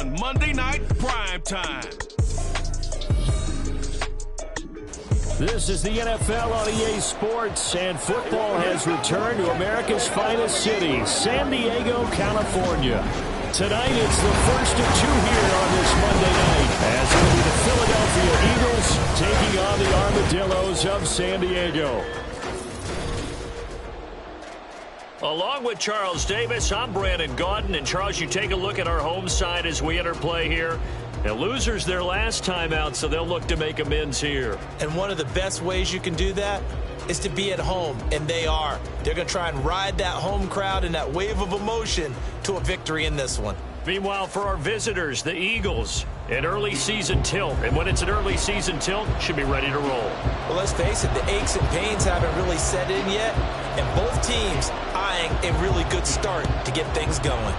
on Monday Night Primetime. This is the NFL on EA Sports, and football has returned to America's finest city, San Diego, California. Tonight, it's the first of two here on this Monday night, as it'll be the Philadelphia Eagles taking on the Armadillos of San Diego. Along with Charles Davis, I'm Brandon Gaudin. And Charles, you take a look at our home side as we enter play here. The losers their last time out, so they'll look to make amends here. And one of the best ways you can do that is to be at home, and they are. They're going to try and ride that home crowd and that wave of emotion to a victory in this one. Meanwhile, for our visitors, the Eagles, an early season tilt. And when it's an early season tilt, should be ready to roll. Well, let's face it, the aches and pains haven't really set in yet, and both teams eyeing a really good start to get things going.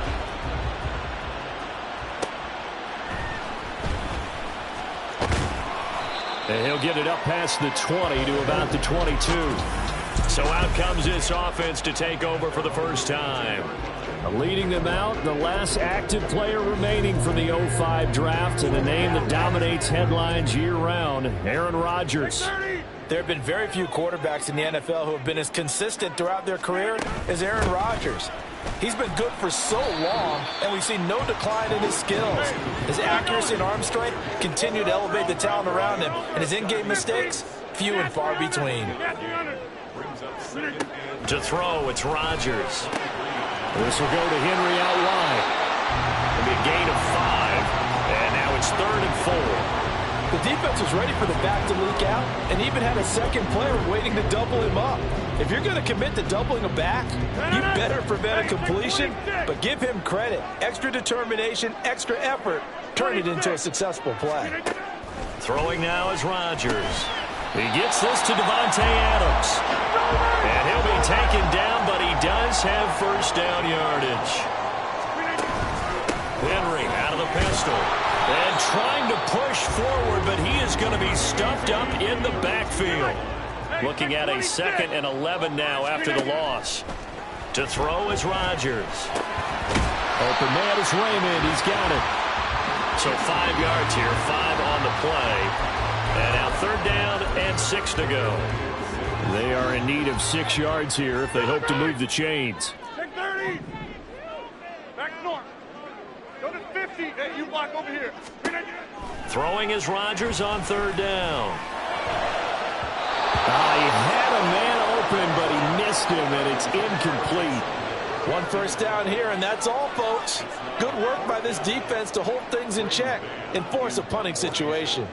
And he'll get it up past the 20 to about the 22. So out comes this offense to take over for the first time. Leading them out, the last active player remaining from the 05 draft, and a name that dominates headlines year-round, Aaron Rodgers. There have been very few quarterbacks in the NFL who have been as consistent throughout their career as Aaron Rodgers. He's been good for so long, and we've seen no decline in his skills. His accuracy and arm strength continue to elevate the talent around him, and his in-game mistakes, few and far between. To throw, it's Rodgers. This will go to Henry out wide. It'll be a gain of 5, and now it's 3rd and 4. The defense was ready for the back to leak out and even had a second player waiting to double him up. If you're going to commit to doubling a back, you better prevent a completion, but give him credit. Extra determination, extra effort, turn it into a successful play. Throwing now is Rodgers. He gets this to Devontae Adams. And he'll be taken down, but he does have first down yardage. Henry out of the pistol. And trying to push forward, but he is going to be stuffed up in the backfield. Looking at a 2nd and 11 now after the loss. To throw is Rodgers. Open man is Raymond. He's got it. So 5 yards here, 5 on the play. And now 3rd down and 6 to go. They are in need of 6 yards here if they hope to move the chains. Take 30. Back north. Go to 50. Hey, you block over here. Throwing is Rodgers on 3rd down. He had a man open, but he missed him, and it's incomplete. One first down here, and that's all, folks. Good work by this defense to hold things in check and force a punting situation.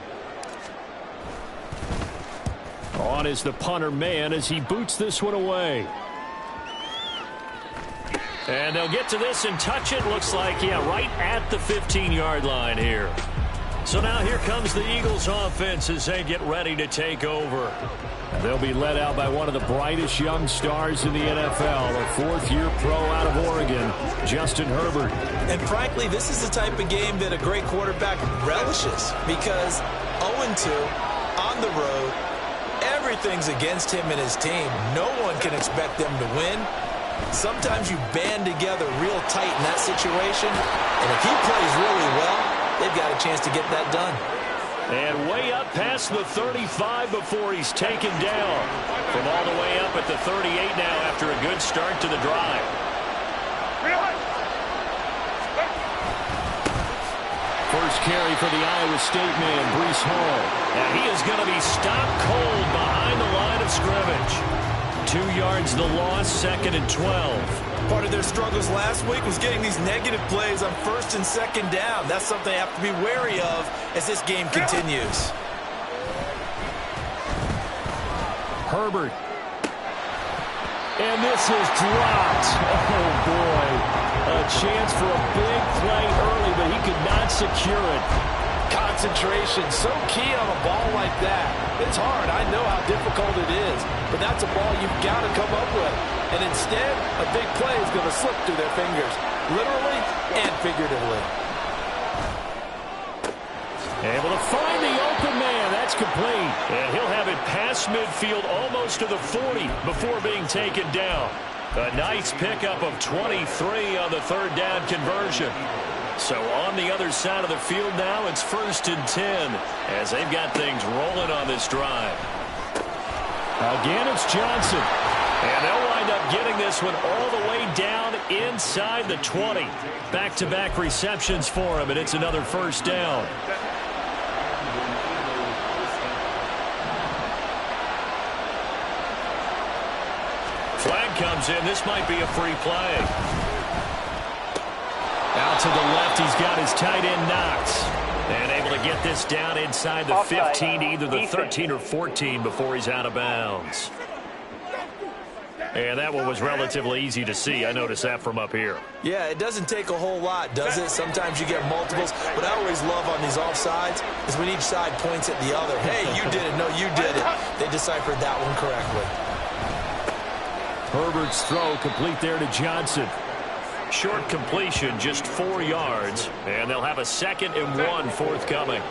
On is the punter man as he boots this one away. And they'll get to this and touch it. Looks like, yeah, right at the 15-yard line here. So now here comes the Eagles offense as they get ready to take over. They'll be led out by one of the brightest young stars in the NFL, a 4th-year pro out of Oregon, Justin Herbert. And frankly, this is the type of game that a great quarterback relishes because 0-2 on the road, everything's against him and his team. No one can expect them to win. Sometimes you band together real tight in that situation, and if he plays really well, they've got a chance to get that done. And way up past the 35 before he's taken down. From all the way up at the 38 now after a good start to the drive. First carry for the Iowa State man, Breece Hall. And he is going to be stopped cold behind the line of scrimmage. 2 yards the loss, 2nd and 12. Part of their struggles last week was getting these negative plays on 1st and 2nd down. That's something they have to be wary of as this game continues. Herbert. And this is dropped. Oh, boy. A chance for a big play early, but he could not secure it. Concentration, so key on a ball like that. It's hard. I know how difficult it is, but that's a ball you've got to come up with. And instead, a big play is going to slip through their fingers, literally and figuratively. Able to find the open man. That's complete. And he'll have it past midfield almost to the 40 before being taken down. A nice pickup of 23 on the 3rd down conversion. So on the other side of the field now, it's 1st and 10 as they've got things rolling on this drive. Again, it's Johnson. And they'll wind up getting this one all the way down inside the 20. Back-to-back receptions for him, and it's another 1st down. Flag comes in. This might be a free play. Out to the left, he's got his tight end Knox. And able to get this down inside the 15, either the 13 or 14 before he's out of bounds. And that one was relatively easy to see. I noticed that from up here. Yeah, it doesn't take a whole lot, does it? Sometimes you get multiples. What I always love on these offsides is when each side points at the other. Hey, you did it. No, you did it. They deciphered that one correctly. Herbert's throw complete there to Johnson. Short completion, just 4 yards. And they'll have a 2nd and 1 forthcoming.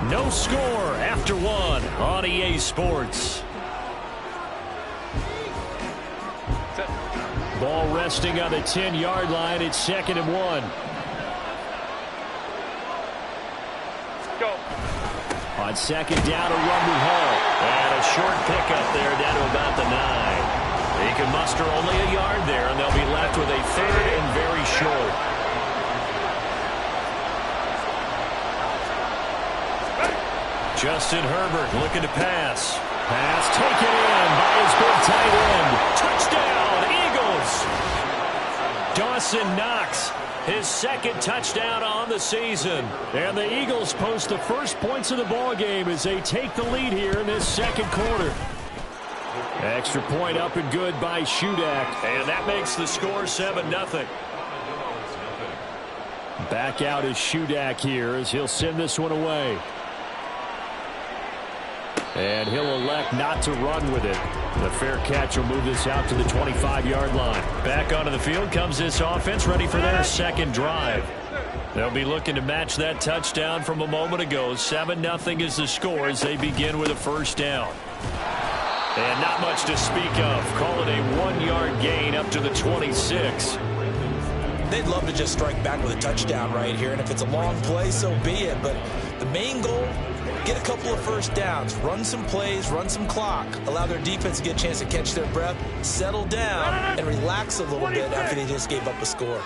No score after 1 on EA Sports. Ball resting on the 10-yard line. It's 2nd and 1. Go. On 2nd down, a run to Hall. And a short pickup there down to about the 9. He can muster only a yard there, and they'll be left with a 3rd and very short. Justin Herbert looking to pass. Pass taken in by his big tight end. Touchdown, Eagles! Dawson Knox, his 2nd touchdown on the season. And the Eagles post the first points of the ball game as they take the lead here in this 2nd quarter. Extra point up and good by Shudak. And that makes the score 7-0. Back out is Shudak here as he'll send this one away. And he'll elect not to run with it. The fair catch will move this out to the 25-yard line. Back onto the field comes this offense, ready for their 2nd drive. They'll be looking to match that touchdown from a moment ago. 7-0 is the score as they begin with a 1st down. And not much to speak of. Call it a 1-yard gain up to the 26. They'd love to just strike back with a touchdown right here, and if it's a long play, so be it. But the main goal, get a couple of 1st downs, run some plays, run some clock, allow their defense to get a chance to catch their breath, settle down, and relax a little bit after they just gave up a score.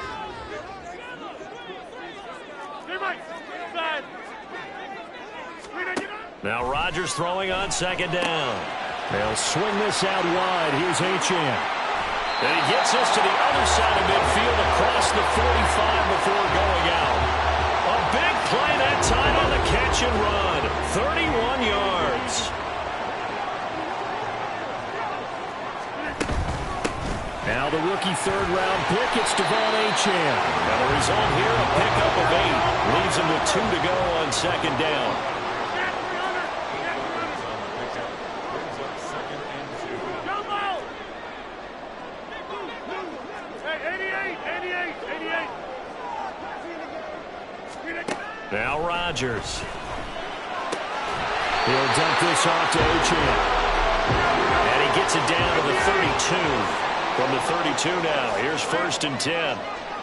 Now Rodgers throwing on 2nd down. They'll swing this out wide. Here's Achane. And he gets this to the other side of midfield across the 45 before going out. A big play that time on the catch and run. 31 yards. Now the rookie 3rd-round pick, it's Devon Achane. Now the result here, a pickup of 8. Leaves him with 2 to go on 2nd down. Now Rodgers. He'll dump this off to Achane. And he gets it down to the 32. From the 32 now, here's 1st and 10.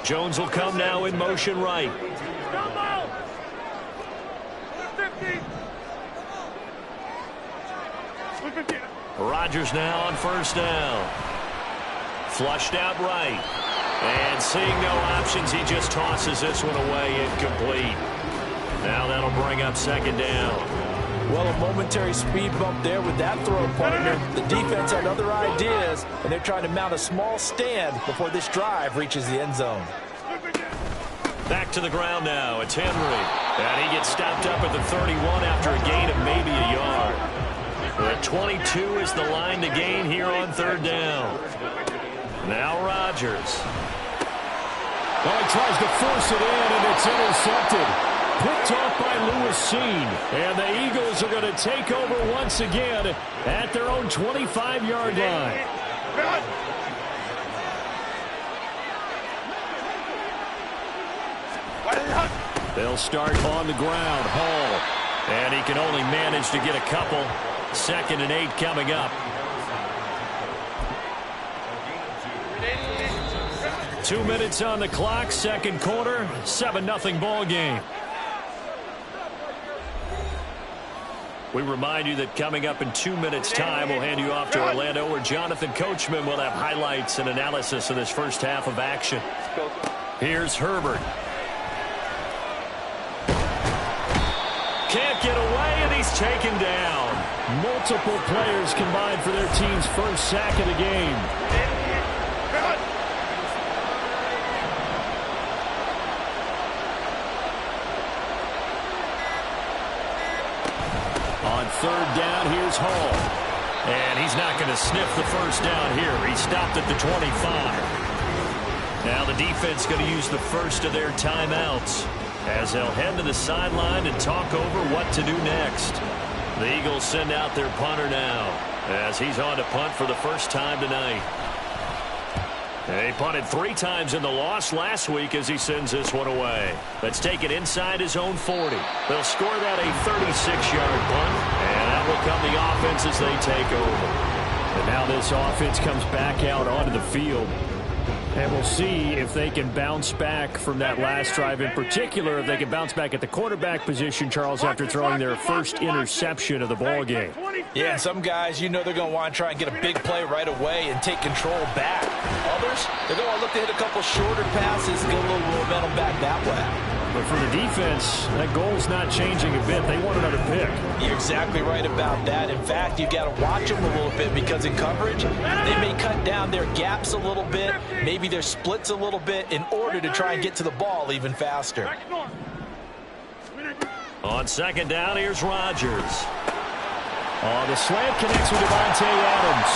Jones will come now in motion right. Rodgers now on 1st down. Flushed out right. And seeing no options, he just tosses this one away incomplete. Now that'll bring up 2nd down. Well, a momentary speed bump there with that throw, partner. The defense had other ideas, and they're trying to mount a small stand before this drive reaches the end zone. Back to the ground now. It's Henry. And he gets stopped up at the 31 after a gain of maybe a yard. The 22 is the line to gain here on 3rd down. Now Rodgers. Well, he tries to force it in, and it's intercepted. Picked off by Lewis Seen. And the Eagles are going to take over once again at their own 25-yard line. They'll start on the ground. Hall. And he can only manage to get a couple. 2nd and 8 coming up. 2 minutes on the clock, second quarter, 7-0 ball game. We remind you that coming up in 2 minutes' time, we'll hand you off to Orlando, where Jonathan Coachman will have highlights and analysis of this first half of action. Here's Herbert. Can't get away, and he's taken down. Multiple players combined for their team's first sack of the game. On third down, here's Hall. And he's not going to sniff the first down here. He stopped at the 25. Now the defense going to use the first of their timeouts as they'll head to the sideline and talk over what to do next. The Eagles send out their punter now as he's on to punt for the first time tonight. He punted 3 times in the loss last week as he sends this one away. Let's take it inside his own 40. They'll score that a 36-yard punt, and that will come the offense as they take over. And now this offense comes back out onto the field. And we'll see if they can bounce back from that last drive. In particular, if they can bounce back at the quarterback position, Charles, after throwing their first interception of the ball game. Yeah, and some guys, you know they're going to want to try and get a big play right away and take control back. Others, they're going to look to hit a couple shorter passes and get a little momentum back that way. But for the defense, that goal's not changing a bit. They want another pick. You're exactly right about that. In fact, you've got to watch them a little bit because in coverage, they may cut down their gaps a little bit, maybe their splits a little bit in order to try and get to the ball even faster. On second down, here's Rodgers. The slant connects with Devontae Adams.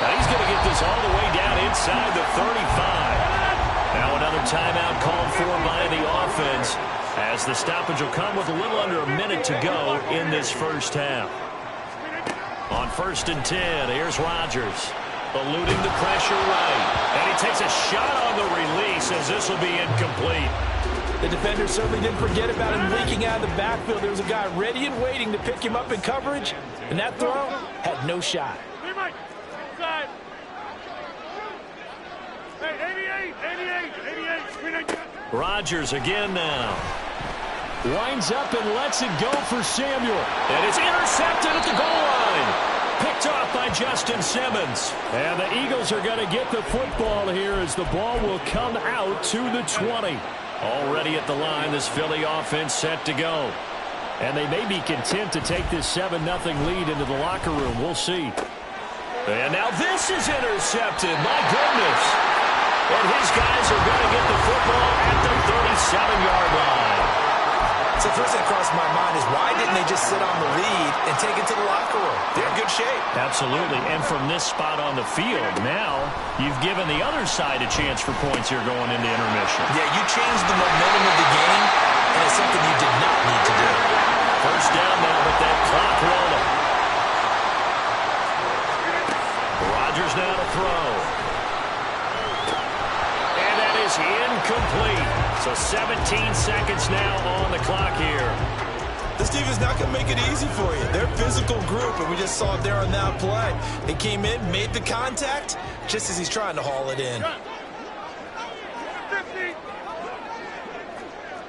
Now he's going to get this all the way down inside the 35. Now another timeout called for by the offense as the stoppage will come with a little under a minute to go in this first half. On 1st and 10, here's Rodgers. Eluding the pressure right. And he takes a shot on the release as this will be incomplete. The defender certainly didn't forget about him leaking out of the backfield. There was a guy ready and waiting to pick him up in coverage, and that throw had no shot. Rodgers again now. Winds up and lets it go for Samuel. And it's intercepted at the goal line. Picked off by Justin Simmons. And the Eagles are going to get the football here as the ball will come out to the 20. Already at the line, this Philly offense set to go. And they may be content to take this 7-0 lead into the locker room. We'll see. And now this is intercepted. My goodness. And his guys are going to get the football at the 37-yard line. So the first thing that crossed my mind is why didn't they just sit on the lead and take it to the locker room? They're in good shape. Absolutely. And from this spot on the field, now you've given the other side a chance for points here going into intermission. Yeah, you changed the momentum of the game, and it's something you did not need to do. First down now with that clock rolling. Rodgers now to throw. And that is incomplete. So 17 seconds now on the clock here. This team is not going to make it easy for you. They're a physical group, and we just saw it there on that play. They came in, made the contact, just as he's trying to haul it in. 50.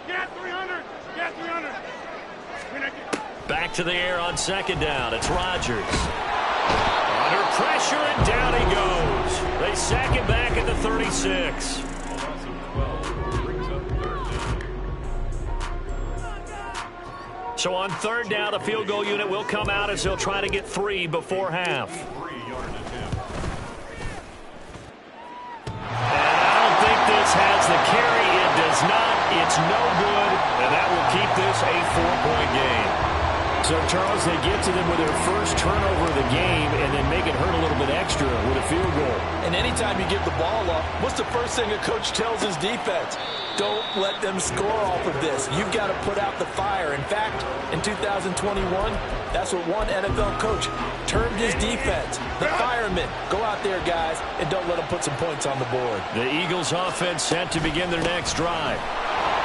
Get 300. Get 300. Back to the air on second down. It's Rodgers. Under pressure, and down he goes. They sack him back at the 36. So on third down, the field goal unit will come out as they'll try to get 3 before half. And I don't think this has the carry. It does not. It's no good. And that will keep this a 4-point game. So, Charles, they get to them with their first turnover of the game and then make it hurt a little bit extra with a field goal. And anytime you give the ball up, what's the first thing a coach tells his defense? Don't let them score off of this. You've got to put out the fire. In fact, in 2021, that's what one NFL coach termed his defense. The firemen. Go out there, guys, and don't let them put some points on the board. The Eagles offense set to begin their next drive.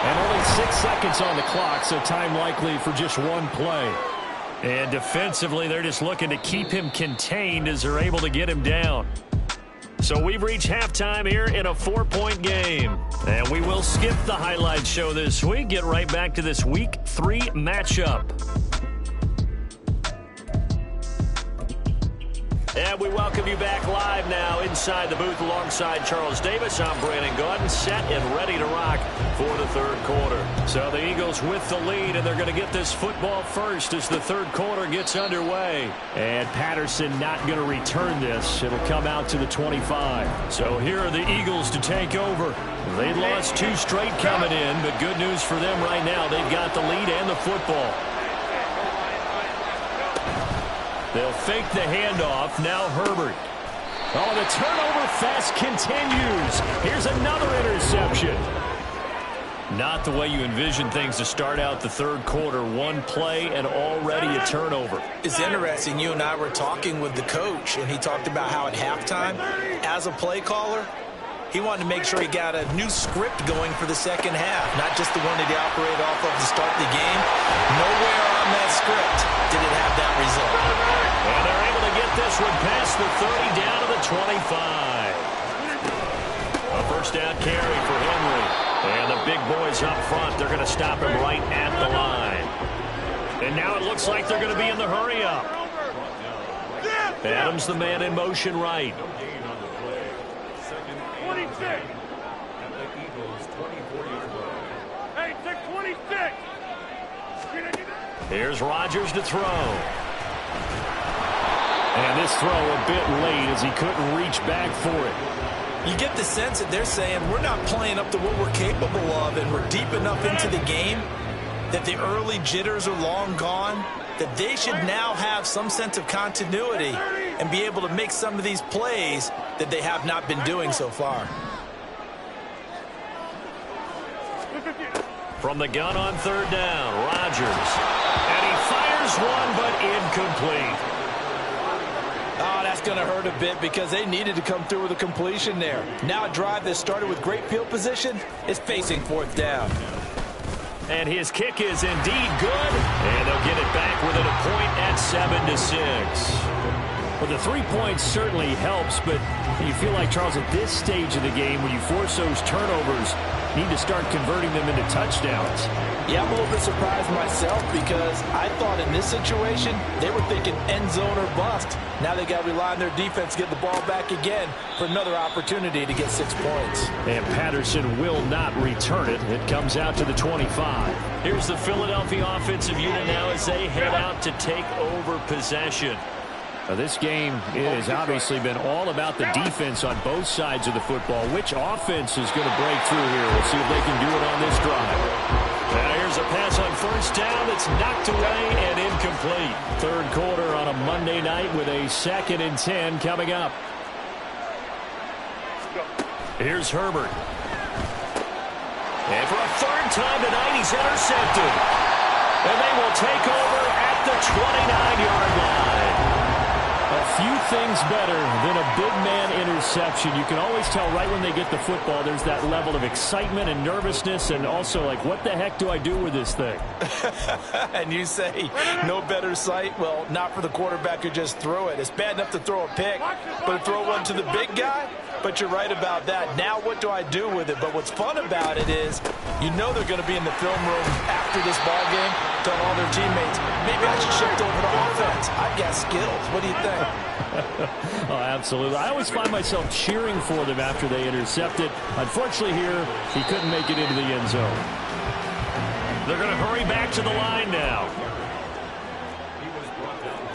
And only 6 seconds on the clock, so time likely for just one play. And defensively, they're just looking to keep him contained as they're able to get him down. So we've reached halftime here in a 4-point game. And we will skip the highlight show this week. Get right back to this Week 3 matchup. And we welcome you back live now inside the booth alongside Charles Davis. I'm Brandon Gaudin, set and ready to rock for the third quarter. So the Eagles with the lead, and they're going to get this football first as the third quarter gets underway. And Patterson not going to return this. It'll come out to the 25. So here are the Eagles to take over. They lost 2 straight coming in, but good news for them right now. They've got the lead and the football. They'll fake the handoff. Now Herbert. Oh, the turnover fest continues. Here's another interception. Not the way you envision things to start out the third quarter. One play and already a turnover. It's interesting. You and I were talking with the coach, and he talked about how at halftime, as a play caller, he wanted to make sure he got a new script going for the second half, not just the one that he operated off of to start the game. Nowhere on that script did it have that result. And they're able to get this one past the 30 down to the 25. A first down carry for Henry. And the big boys up front, they're going to stop him right at the line. And now it looks like they're going to be in the hurry up. Adams the man in motion right. 26. Hey, take 26. Here's Rodgers to throw. And this throw a bit late as he couldn't reach back for it. You get the sense that they're saying we're not playing up to what we're capable of, and we're deep enough into the game that the early jitters are long gone, that they should now have some sense of continuity and be able to make some of these plays that they have not been doing so far. From the gun on third down, Rodgers. And he fires one, but incomplete. Oh, that's going to hurt a bit because they needed to come through with a completion there. Now a drive that started with great field position is facing fourth down. And his kick is indeed good. And they'll get it back within a point at 7-6. Well, the 3 points certainly helps, but you feel like, Charles, at this stage of the game, when you force those turnovers, you need to start converting them into touchdowns. Yeah, I'm a little bit surprised myself because I thought in this situation, they were thinking end zone or bust. Now they got to rely on their defense to get the ball back again for another opportunity to get 6 points. And Patterson will not return it. It comes out to the 25. Here's the Philadelphia offensive unit now as they head out to take over possession. This game has obviously been all about the defense on both sides of the football. Which offense is going to break through here? We'll see if they can do it on this drive. And here's a pass on first down that's knocked away and incomplete. Third quarter on a Monday night with a 2nd and 10 coming up. Here's Herbert. And for a third time tonight, he's intercepted. And they will take over at the 29-yard line. A few things better than a big man interception. You can always tell right when they get the football, there's that level of excitement and nervousness, and also like, what the heck do I do with this thing? And you say, no better sight? Well, not for the quarterback who just threw it. It's bad enough to throw a pick, but to throw one to the big guy? But you're right about that. Now what do I do with it? But what's fun about it is, you know they're going to be in the film room after this ball game, telling all their teammates, maybe I should shift over to offense. I've got skills. What do you think? Oh, absolutely. I always find myself cheering for them after they intercept it. Unfortunately here, he couldn't make it into the end zone. They're going to hurry back to the line now.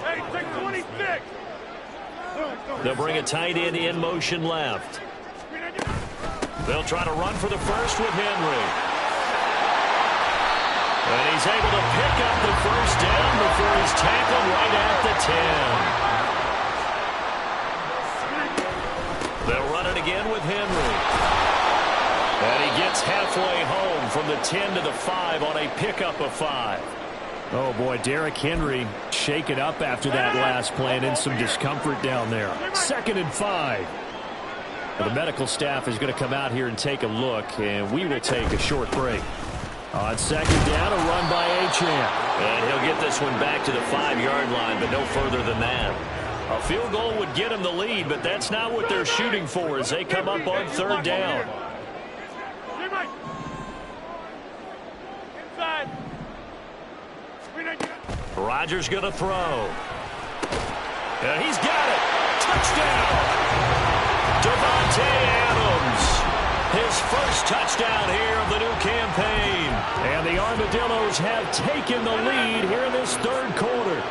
Hey, take 26. They'll bring a tight end in motion left. They'll try to run for the first with Henry. And he's able to pick up the first down before he's tackled right at the 10. They'll run it again with Henry. And he gets halfway home from the 10 to the 5 on a pickup of 5. Oh, boy, Derrick Henry shaken up after that last play and in some discomfort down there. 2nd and 5. Well, the medical staff is going to come out here and take a look, and we will take a short break. On 2nd down, a run by Achane. And he'll get this one back to the 5-yard line, but no further than that. A field goal would get them the lead, but that's not what they're shooting for as they come up on third down. Rodgers going to throw. And he's got it. Touchdown. Davante Adams. His first touchdown here of the new campaign. And the Armadillos have taken the lead here in this third quarter.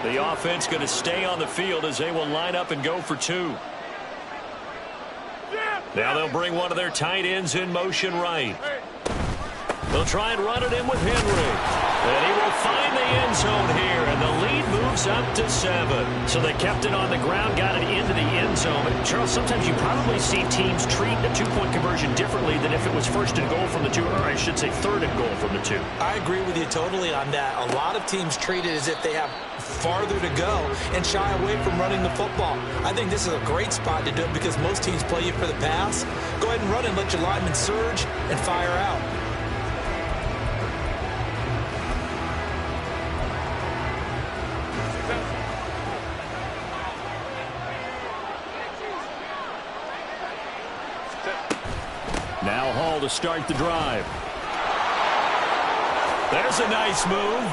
The offense going to stay on the field as they will line up and go for two. Now they'll bring one of their tight ends in motion right. They'll try and run it in with Henry. And he will find the end zone here, and the lead moves up to 7. So they kept it on the ground, got it into the end zone. But Charles, sometimes you probably see teams treat a two-point conversion differently than if it was first and goal from the 2, or I should say third and goal from the 2. I agree with you totally on that. A lot of teams treat it as if they have farther to go and shy away from running the football. I think this is a great spot to do it because most teams play you for the pass. Go ahead and run and let your linemen surge and fire out. Now Hall to start the drive. There's a nice move.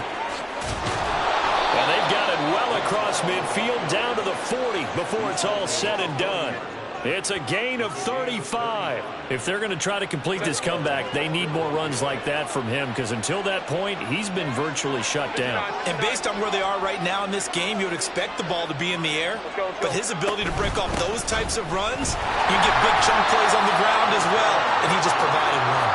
And they've got it well across midfield down to the 40 before it's all said and done. It's a gain of 35. If they're going to try to complete this comeback, they need more runs like that from him because until that point, he's been virtually shut down. And based on where they are right now in this game, you would expect the ball to be in the air. But his ability to break off those types of runs, you can get big chunk plays on the ground as well. And he just provided one.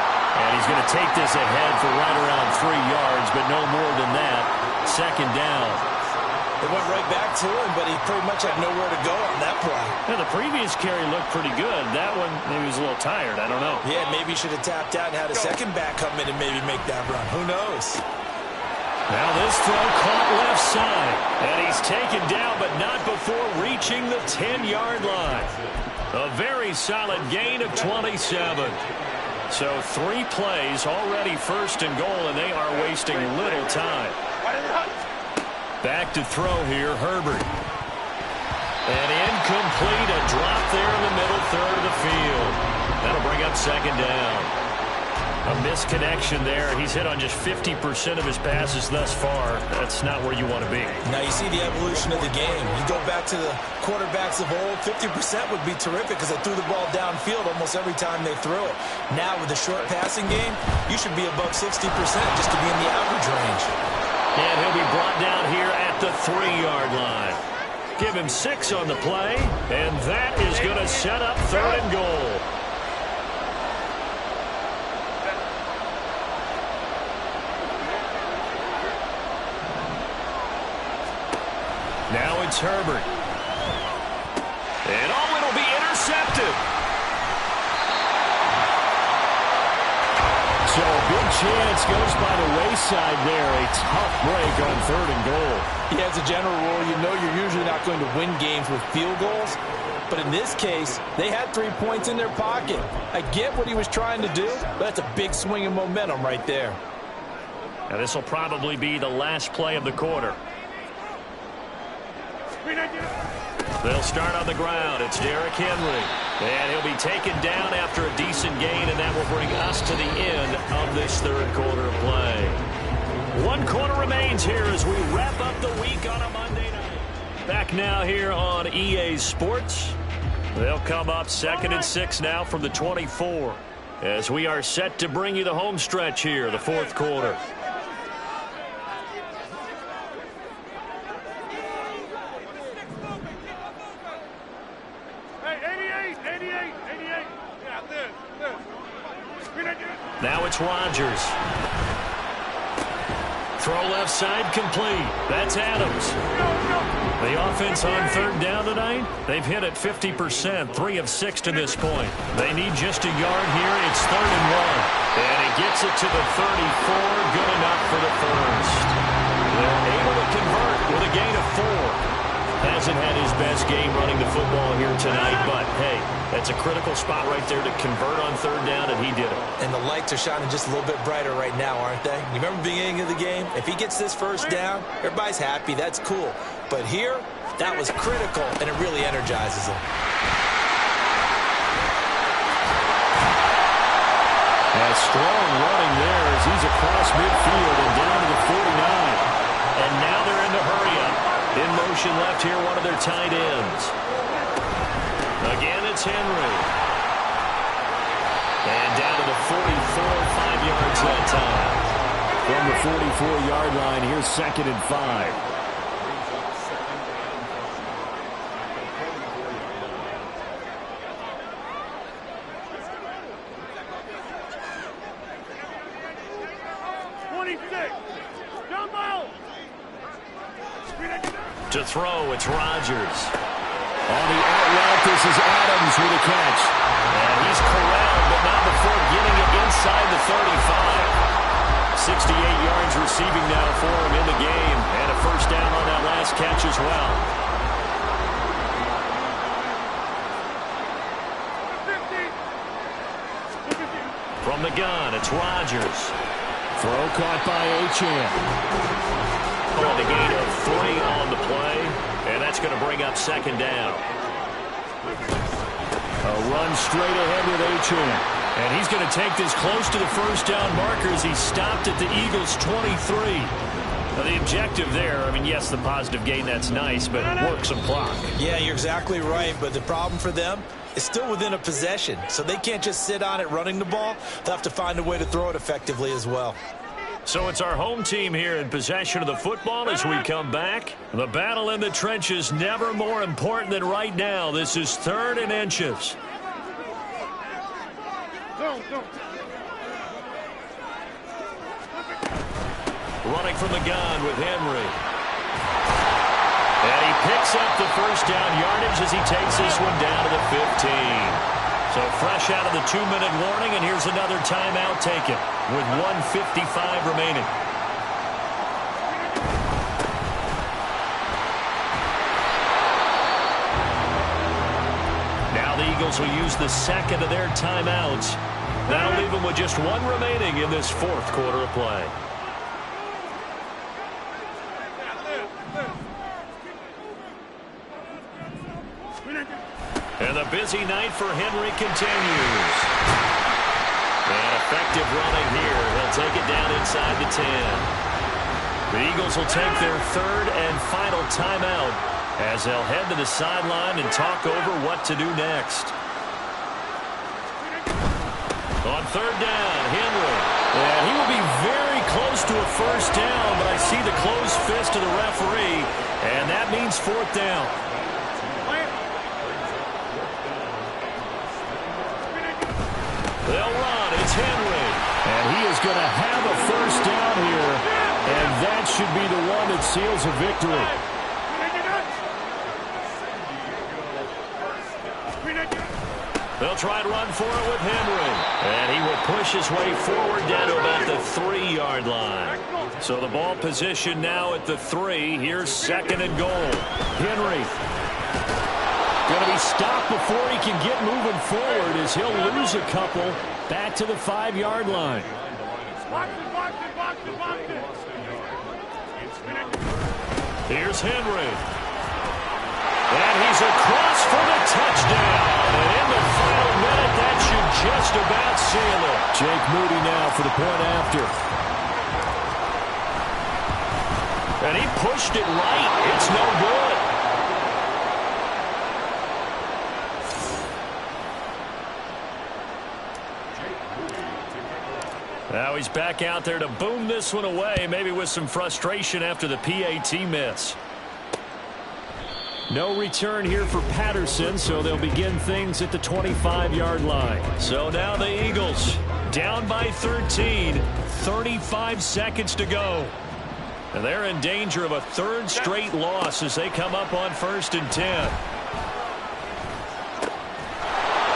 And he's going to take this ahead for right around 3 yards, but no more than that. Second down. It went right back to him, but he pretty much had nowhere to go on that play. Yeah, the previous carry looked pretty good. That one, maybe he was a little tired. I don't know. Yeah, maybe he should have tapped out and had a second back come in and maybe make that run. Who knows? Now this throw caught left side. And he's taken down, but not before reaching the 10-yard line. A very solid gain of 27. So 3 plays already first and goal, and they are wasting little time. Back to throw here, Herbert. And incomplete, a drop there in the middle third of the field. That'll bring up second down. A misconnection there. He's hit on just 50% of his passes thus far. That's not where you want to be. Now you see the evolution of the game. You go back to the quarterbacks of old, 50% would be terrific because they threw the ball downfield almost every time they threw it. Now with the short passing game, you should be above 60% just to be in the average range. And he'll be brought down here at the 3-yard line. Give him 6 on the play, and that is going to set up third and goal. Now it's Herbert. And oh, it'll be intercepted. So a big chance goes by the wayside there. A tough break on third and goal. Yeah, as a general rule, you know you're usually not going to win games with field goals. But in this case, they had 3 points in their pocket. I get what he was trying to do, but that's a big swing of momentum right there. Now this will probably be the last play of the quarter. They'll start on the ground. It's Derrick Henry. And he'll be taken down after a decent gain, and that will bring us to the end of this third quarter of play. 1 quarter remains here as we wrap up the week on a Monday night. Back now here on EA Sports. They'll come up 2nd and 6 now from the 24 as we are set to bring you the home stretch here, the 4th quarter. Now it's Rodgers. Throw left side complete. That's Adams. The offense on third down tonight, they've hit it 50%, 3 of 6 to this point. They need just a yard here. It's 3rd and 1. And he gets it to the 34. Good enough for the first. They're able to convert with a gain of 4. Hasn't had his best game running the football here tonight, but, hey, that's a critical spot right there to convert on third down, and he did it. And the lights are shining just a little bit brighter right now, aren't they? You remember the beginning of the game? If he gets this first down, everybody's happy. That's cool. But here, that was critical, and it really energizes him. A strong running there as he's across midfield and down to the 49. And now they're in the hurry-up. In motion left here, one of their tight ends. Again, it's Henry. And down to the 44, 5 yards that time. From the 44-yard line, here's 2nd and 5. To throw, it's Rodgers. On the out route, this is Adams with a catch. And he's corralled, but not before getting it inside the 35. 68 yards receiving now for him in the game. And a first down on that last catch as well. From the gun, it's Rodgers. Throw caught by Achane. On the gain of 3 on the play, and that's going to bring up 2nd down. A run straight ahead with Achane. And he's going to take this close to the first down marker as he stopped at the Eagles' 23. Now, the objective there, I mean, yes, the positive gain, that's nice, but work some clock. Yeah, you're exactly right, but the problem for them is still within a possession, so they can't just sit on it running the ball. They'll have to find a way to throw it effectively as well. So it's our home team here in possession of the football as we come back. The battle in the trenches never more important than right now. This is 3rd and inches. Running from the gun with Henry. And he picks up the first down yardage as he takes this one down to the 15. So fresh out of the 2-minute warning, and here's another timeout taken with 1:55 remaining. Now the Eagles will use the second of their timeouts. That'll leave them with just 1 remaining in this 4th quarter of play. And the busy night for Henry continues. And effective running here. He'll take it down inside the 10. The Eagles will take their 3rd and final timeout as they'll head to the sideline and talk over what to do next. On 3rd down, Henry. And he will be very close to a first down, but I see the closed fist of the referee, and that means 4th down. They'll run. It's Henry. And he is going to have a first down here, and that should be the one that seals a victory. They'll try to run for it with Henry. And he will push his way forward down to about the 3-yard line. So the ball position now at the 3. Here's 2nd and goal. Henry going to be stopped before he can get moving forward as he'll lose a couple back to the 5-yard line. Here's Henry. And he's across for the touchdown. And in the final minute, that should just about seal it. Jake Moody now for the point after. And he pushed it right. It's no good. Now he's back out there to boom this one away, maybe with some frustration after the PAT miss. No return here for Patterson, so they'll begin things at the 25-yard line. So now the Eagles down by 13, 35 seconds to go. And they're in danger of a 3rd straight loss as they come up on 1st and 10.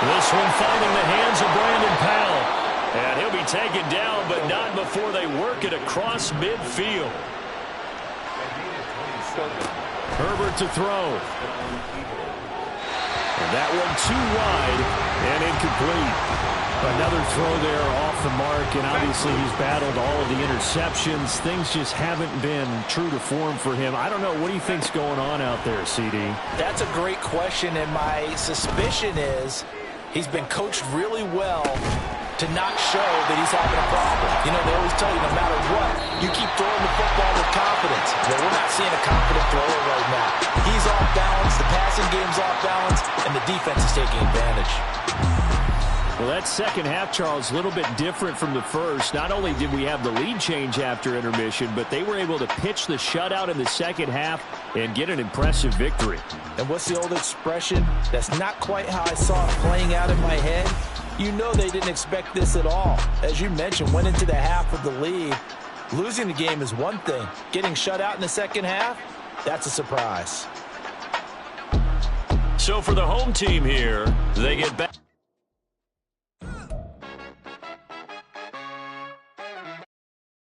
This one finding the hands of Brandon Powell. And he'll be taken down, but not before they work it across midfield. Herbert to throw. And that one too wide and incomplete. Another throw there off the mark, and obviously he's battled all of the interceptions. Things just haven't been true to form for him. I don't know. What do you think's going on out there, CD? That's a great question, and my suspicion is he's been coached really well to not show that he's having a problem. You know, they always tell you no matter what, you keep throwing the football with confidence. Well, we're not seeing a confident thrower right now. He's off balance, the passing game's off balance, and the defense is taking advantage. Well, that second half, Charles, a little bit different from the first. Not only did we have the lead change after intermission, but they were able to pitch the shutout in the second half and get an impressive victory. And what's the old expression? That's not quite how I saw it playing out in my head. You know they didn't expect this at all. As you mentioned, went into the half with the lead. Losing the game is one thing. Getting shut out in the second half, that's a surprise. So for the home team here, they get back.